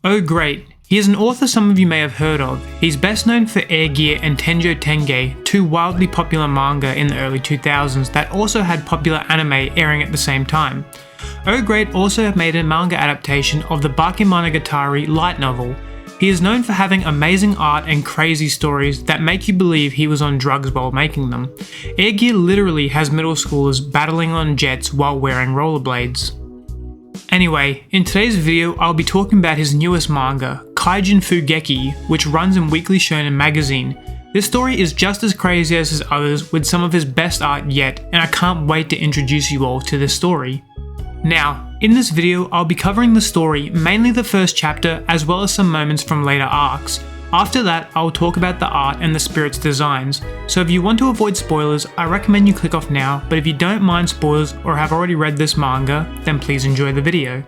OhGreat. He is an author some of you may have heard of. He's best known for Air Gear and Tenjo Tenge, two wildly popular manga in the early 2000s that also had popular anime airing at the same time. OhGreat also made a manga adaptation of the Bakemonogatari light novel. He is known for having amazing art and crazy stories that make you believe he was on drugs while making them. Air Gear literally has middle schoolers battling on jets while wearing rollerblades. Anyway, in today's video I'll be talking about his newest manga, Kaijin Fugeki, which runs in Weekly Shonen magazine. This story is just as crazy as his others with some of his best art yet, and I can't wait to introduce you all to this story. Now, in this video I'll be covering the story, mainly the first chapter as well as some moments from later arcs. After that, I'll talk about the art and the spirit's designs, so if you want to avoid spoilers, I recommend you click off now, but if you don't mind spoilers or have already read this manga, then please enjoy the video.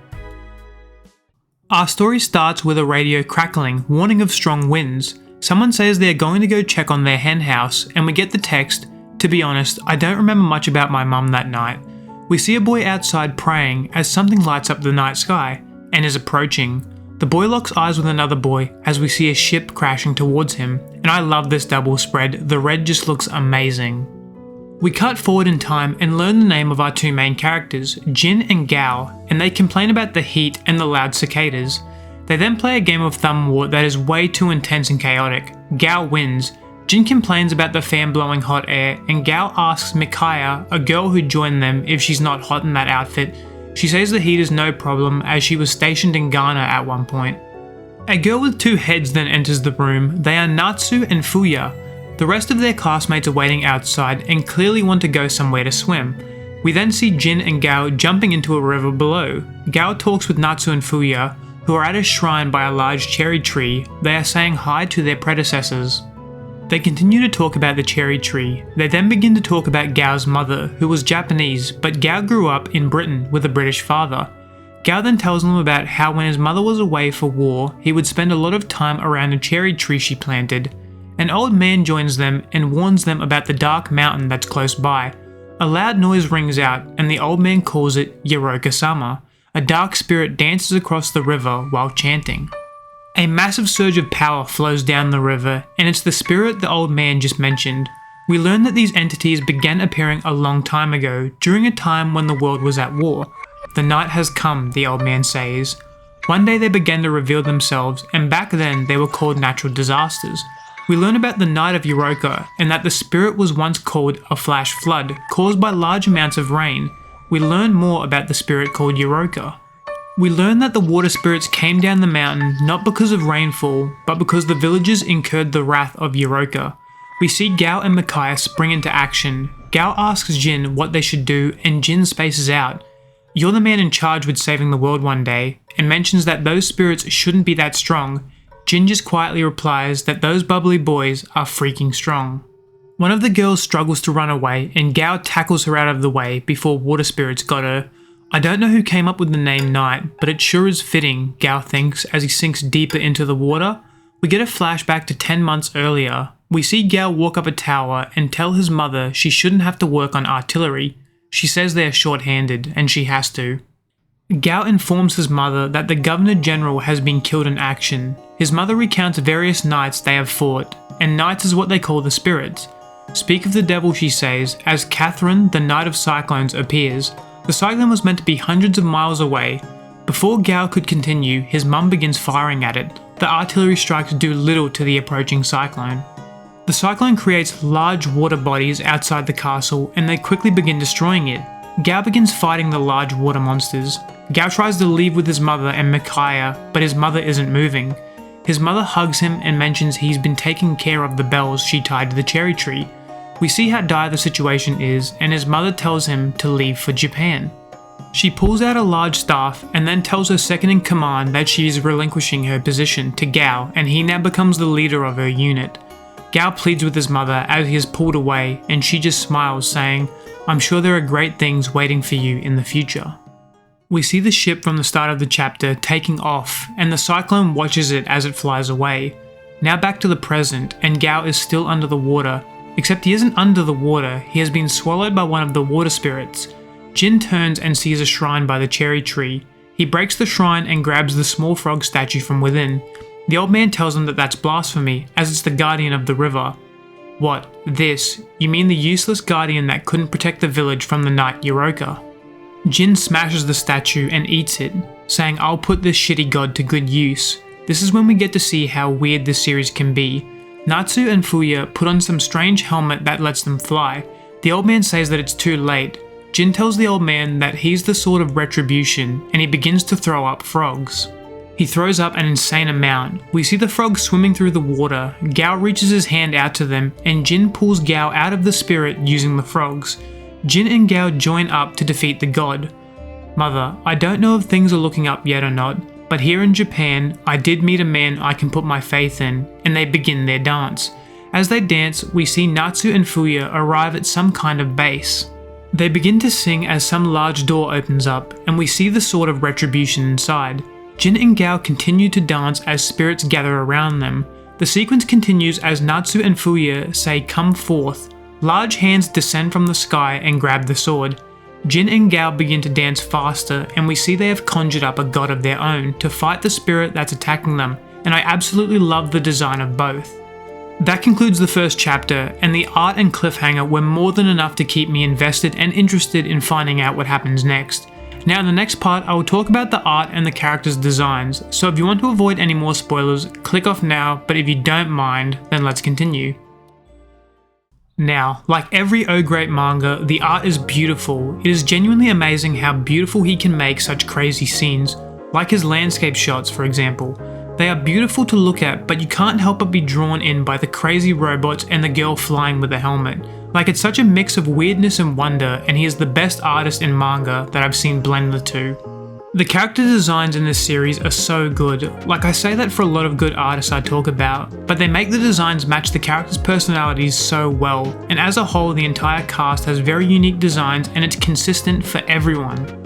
Our story starts with a radio crackling, warning of strong winds. Someone says they're going to go check on their hen house, and we get the text, "To be honest, I don't remember much about my mum that night." We see a boy outside praying as something lights up the night sky, and is approaching. The boy locks eyes with another boy as we see a ship crashing towards him, and I love this double spread, the red just looks amazing. We cut forward in time and learn the name of our two main characters, Jin and Gao, and they complain about the heat and the loud cicadas. They then play a game of thumb war that is way too intense and chaotic. Gao wins. Jin complains about the fan blowing hot air, and Gao asks Mikaya, a girl who joined them, if she's not hot in that outfit. She says the heat is no problem as she was stationed in Ghana at one point. A girl with two heads then enters the room. They are Natsu and Fuya. The rest of their classmates are waiting outside and clearly want to go somewhere to swim. We then see Jin and Gao jumping into a river below. Gao talks with Natsu and Fuya, who are at a shrine by a large cherry tree. They are saying hi to their predecessors. They continue to talk about the cherry tree. They then begin to talk about Gao's mother, who was Japanese, but Gao grew up in Britain with a British father. Gao then tells them about how when his mother was away for war, he would spend a lot of time around a cherry tree she planted. An old man joins them and warns them about the dark mountain that's close by. A loud noise rings out, and the old man calls it Yoroka-sama. A dark spirit dances across the river while chanting. A massive surge of power flows down the river, and it's the spirit the old man just mentioned. We learn that these entities began appearing a long time ago, during a time when the world was at war. The night has come, the old man says. One day they began to reveal themselves, and back then they were called natural disasters. We learn about the Night of Yoroka, and that the spirit was once called a flash flood, caused by large amounts of rain. We learn more about the spirit called Yoroka. We learn that the water spirits came down the mountain not because of rainfall, but because the villagers incurred the wrath of Yoroka. We see Gao and Mikaya spring into action. Gao asks Jin what they should do, and Jin spaces out. "You're the man in charge with saving the world one day," and mentions that those spirits shouldn't be that strong. Jin just quietly replies that those bubbly boys are freaking strong. One of the girls struggles to run away, and Gao tackles her out of the way before water spirits got her. I don't know who came up with the name Night, but it sure is fitting, Gao thinks as he sinks deeper into the water. We get a flashback to 10 months earlier. We see Gao walk up a tower and tell his mother she shouldn't have to work on artillery. She says they are short-handed, and she has to. Gao informs his mother that the Governor General has been killed in action. His mother recounts various nights they have fought, and nights is what they call the spirits. Speak of the devil, she says, as Catherine, the Night of Cyclones, appears. The cyclone was meant to be hundreds of miles away. Before Gao could continue, his mum begins firing at it. The artillery strikes do little to the approaching cyclone. The cyclone creates large water bodies outside the castle, and they quickly begin destroying it. Gao begins fighting the large water monsters. Gao tries to leave with his mother and Mikaya, but his mother isn't moving. His mother hugs him and mentions he's been taking care of the bells she tied to the cherry tree. We see how dire the situation is, and his mother tells him to leave for Japan. She pulls out a large staff and then tells her second in command that she is relinquishing her position to Gao, and he now becomes the leader of her unit. Gao pleads with his mother as he is pulled away, and she just smiles, saying, "I'm sure there are great things waiting for you in the future." We see the ship from the start of the chapter taking off, and the cyclone watches it as it flies away. Now back to the present, and Gao is still under the water. Except he isn't under the water, he has been swallowed by one of the water spirits. Jin turns and sees a shrine by the cherry tree. He breaks the shrine and grabs the small frog statue from within. The old man tells him that that's blasphemy, as it's the guardian of the river. What, this? You mean the useless guardian that couldn't protect the village from the knight Yoroka? Jin smashes the statue and eats it, saying, "I'll put this shitty god to good use." This is when we get to see how weird this series can be. Natsu and Fuya put on some strange helmet that lets them fly. The old man says that it's too late. Jin tells the old man that he's the sword of retribution, and he begins to throw up frogs. He throws up an insane amount. We see the frogs swimming through the water. Gao reaches his hand out to them, and Jin pulls Gao out of the spirit using the frogs. Jin and Gao join up to defeat the god. "Mother, I don't know if things are looking up yet or not, but here in Japan, I did meet a man I can put my faith in," and they begin their dance. As they dance, we see Natsu and Fuya arrive at some kind of base. They begin to sing as some large door opens up, and we see the sword of retribution inside. Jin and Gao continue to dance as spirits gather around them. The sequence continues as Natsu and Fuya say "come forth." Large hands descend from the sky and grab the sword. Jin and Gao begin to dance faster, and we see they have conjured up a god of their own to fight the spirit that's attacking them, and I absolutely love the design of both. That concludes the first chapter, and the art and cliffhanger were more than enough to keep me invested and interested in finding out what happens next. Now in the next part, I will talk about the art and the characters' designs, so if you want to avoid any more spoilers, click off now, but if you don't mind, then let's continue. Now, like every OhGreat manga, the art is beautiful. It is genuinely amazing how beautiful he can make such crazy scenes, like his landscape shots for example. They are beautiful to look at, but you can't help but be drawn in by the crazy robots and the girl flying with a helmet. Like, it's such a mix of weirdness and wonder, and he is the best artist in manga that I've seen blend the two. The character designs in this series are so good. Like, I say that for a lot of good artists I talk about, but they make the designs match the characters' personalities so well, and as a whole the entire cast has very unique designs and it's consistent for everyone.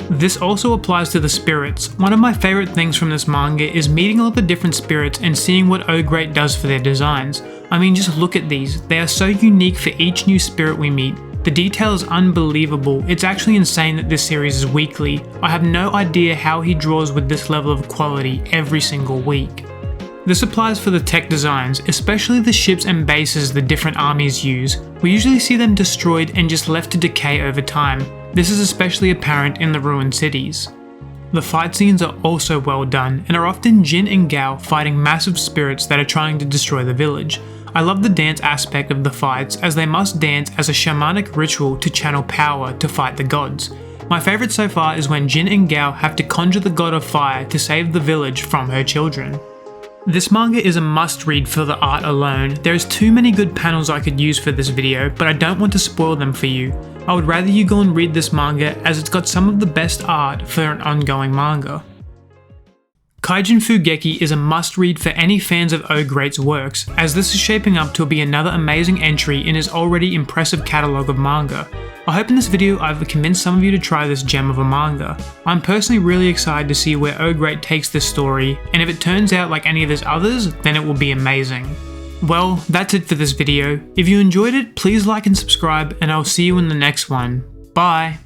This also applies to the spirits. One of my favourite things from this manga is meeting all the different spirits and seeing what OhGreat does for their designs. I mean, just look at these. They are so unique for each new spirit we meet. The detail is unbelievable. It's actually insane that this series is weekly. I have no idea how he draws with this level of quality every single week. This applies for the tech designs, especially the ships and bases the different armies use. We usually see them destroyed and just left to decay over time. This is especially apparent in the ruined cities. The fight scenes are also well done and are often Jin and Gao fighting massive spirits that are trying to destroy the village. I love the dance aspect of the fights, as they must dance as a shamanic ritual to channel power to fight the gods. My favourite so far is when Jin and Gao have to conjure the god of fire to save the village from her children. This manga is a must read for the art alone. There is too many good panels I could use for this video, but I don't want to spoil them for you. I would rather you go and read this manga, as it's got some of the best art for an ongoing manga. Kaijin Fugeki is a must-read for any fans of OhGreat's works, as this is shaping up to be another amazing entry in his already impressive catalogue of manga. I hope in this video I've convinced some of you to try this gem of a manga. I'm personally really excited to see where OhGreat takes this story, and if it turns out like any of his others, then it will be amazing. Well, that's it for this video. If you enjoyed it, please like and subscribe, and I'll see you in the next one. Bye!